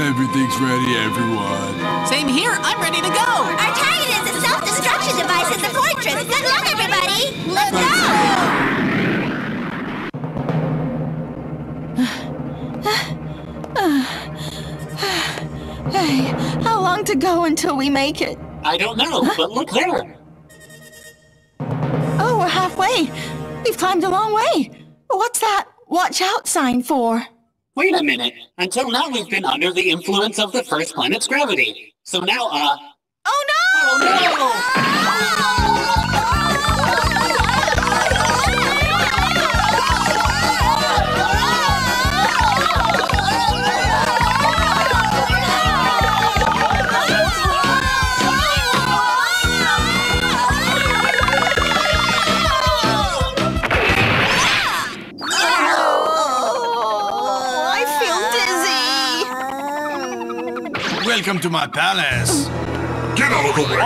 Everything's ready, everyone. Same here. I'm ready to go. Our target is a self-destruction device in the fortress. Good luck, everybody. Let's go. Hey, how long to go until we make it? I don't know, but look there. Oh, we're halfway. We've climbed a long way. What's that watch out sign for? Wait a minute. Until now, we've been under the influence of the first planet's gravity. So now, Oh no! Oh no! Welcome to my palace. Get out of the way!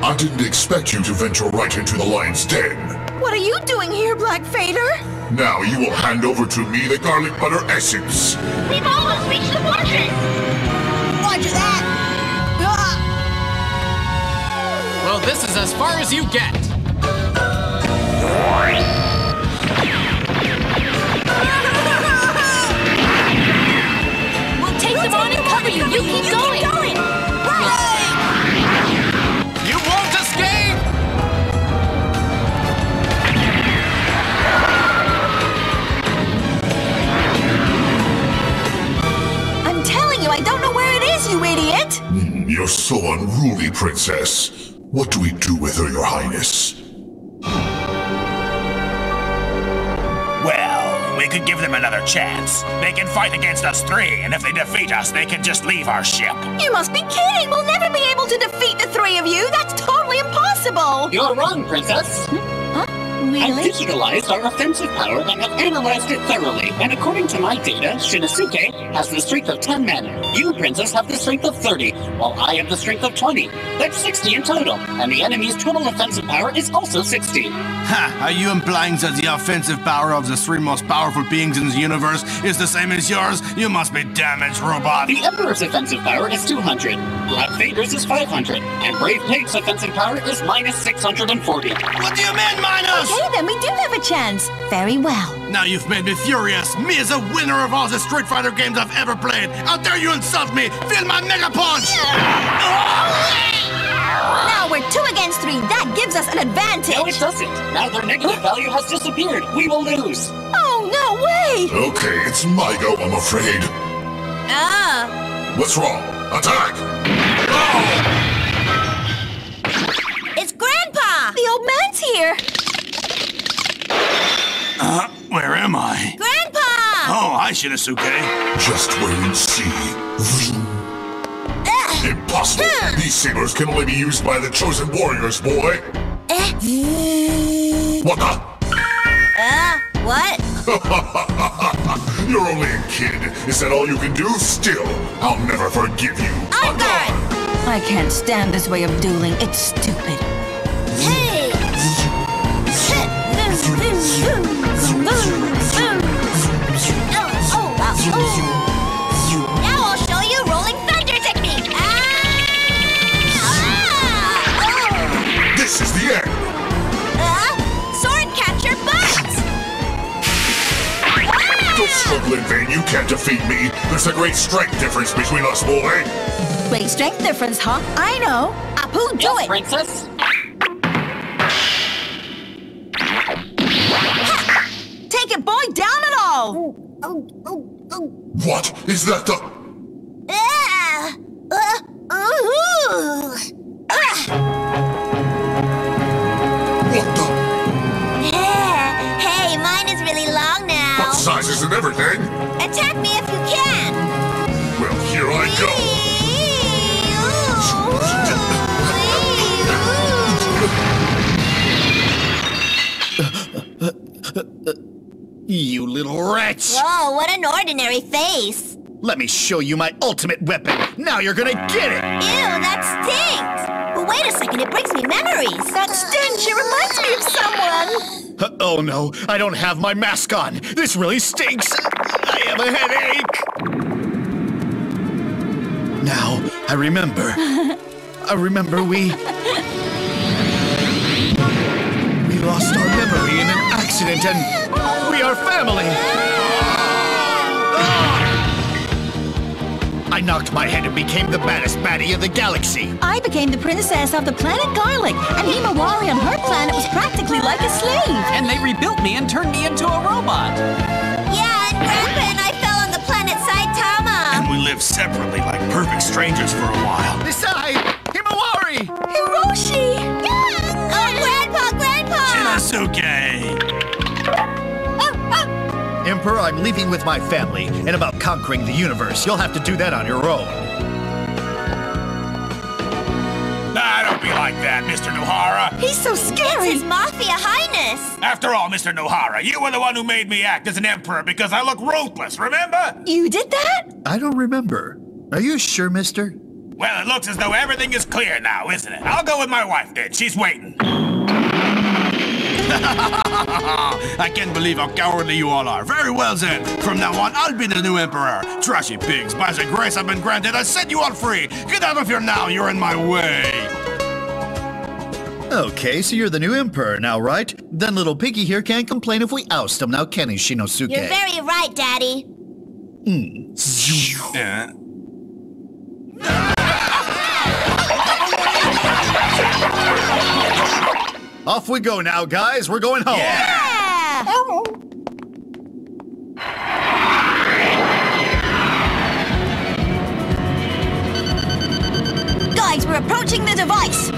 I didn't expect you to venture right into the lion's den. What are you doing here, Black Fader? Now you will hand over to me the garlic butter essence. We've almost reached the fortress. Roger that. Well, this is as far as you get. Take them on and cover you. You keep going. You won't escape! I'm telling you, I don't know where it is, you idiot! You're so unruly, Princess. What do we do with her, Your Highness? Well, we could give them another chance. They can fight against us three, and if they defeat us, they can just leave our ship. You must be kidding! We'll never be able to defeat the three of you! That's totally impossible! You're wrong, Princess. Huh? I've Really? digitalized our offensive power and have analyzed it thoroughly. And according to my data, Shinnosuke has the strength of 10 men. You, Princess, have the strength of 30, while I have the strength of 20. That's 60 in total. And the enemy's total offensive power is also 60. Ha! Are you implying that the offensive power of the three most powerful beings in the universe is the same as yours? You must be damaged, robot! The Emperor's offensive power is 200, Black Fader's is 500, and Brave Pig's offensive power is minus 640. What do you mean, minus? Okay, then we do have a chance. Very well. Now you've made me furious! Me as a winner of all the Street Fighter games I've ever played! How dare you insult me! Feel my Mega Punch! Now we're 2 against 3. That gives us an advantage. No, it doesn't. Now their negative value has disappeared. We will lose. Oh, no way! Okay, it's my go, I'm afraid. What's wrong? Attack! Oh! It's Grandpa. The old man's here. Where am I? Grandpa. Oh, hi, Shinnosuke. Just wait and see. Impossible! These sabers can only be used by the chosen warriors, boy! What the? What? You're only a kid. Is that all you can do? Still, I'll never forgive you. On guard. I can't stand this way of dueling. It's stupid. Hey. Now I'll show you rolling thunder technique. This is the end! Sword catcher butt. Don't struggle in vain. You can't defeat me. There's a great strength difference between us, boy. Great strength difference, huh? I know. Apu, do Yes, it. Princess. Take it, boy. Down it all. What? Is that the... What the... Hey, mine is really long now. What sizes and everything? Attack me if you can. Well, here I go. You little wretch! Whoa, what an ordinary face. Let me show you my ultimate weapon. Now you're gonna get it! Ew, that stinks. But wait a second, it brings me memories. That stench, it reminds me of someone. Oh no, I don't have my mask on. This really stinks. I have a headache. I remember. I remember we lost our memory in an accident and we are family. I knocked my head and became the baddest baddie in the galaxy. I became the princess of the planet Garlic, and Himawari on her planet was practically like a slave. And they rebuilt me and turned me into a robot. Yeah, and Grandpa and I fell on the planet Saitama. And we lived separately like perfect strangers for a while. Decide! Himawari! Hiroshi! Oh, Grandpa! Shinnosuke! Emperor, I'm leaving with my family, and about conquering the universe, you'll have to do that on your own. Nah, don't be like that, Mr. Nohara. He's so scary! It's His Mafia Highness! After all, Mr. Nohara, you were the one who made me act as an emperor because I look ruthless, remember? You did that? I don't remember. Are you sure, mister? Well, it looks as though everything is clear now, isn't it? I'll go with my wife then. She's waiting. I can't believe how cowardly you all are. Very well then. From now on, I'll be the new emperor. Trashy pigs, by the grace I've been granted, I set you all free. Get out of here now, you're in my way. Okay, so you're the new emperor now, right? Then little piggy here can't complain if we oust him now, can he, Shinnosuke? You're very right, Daddy. Off we go now, guys. We're going home. Yeah! Guys, we're approaching the device.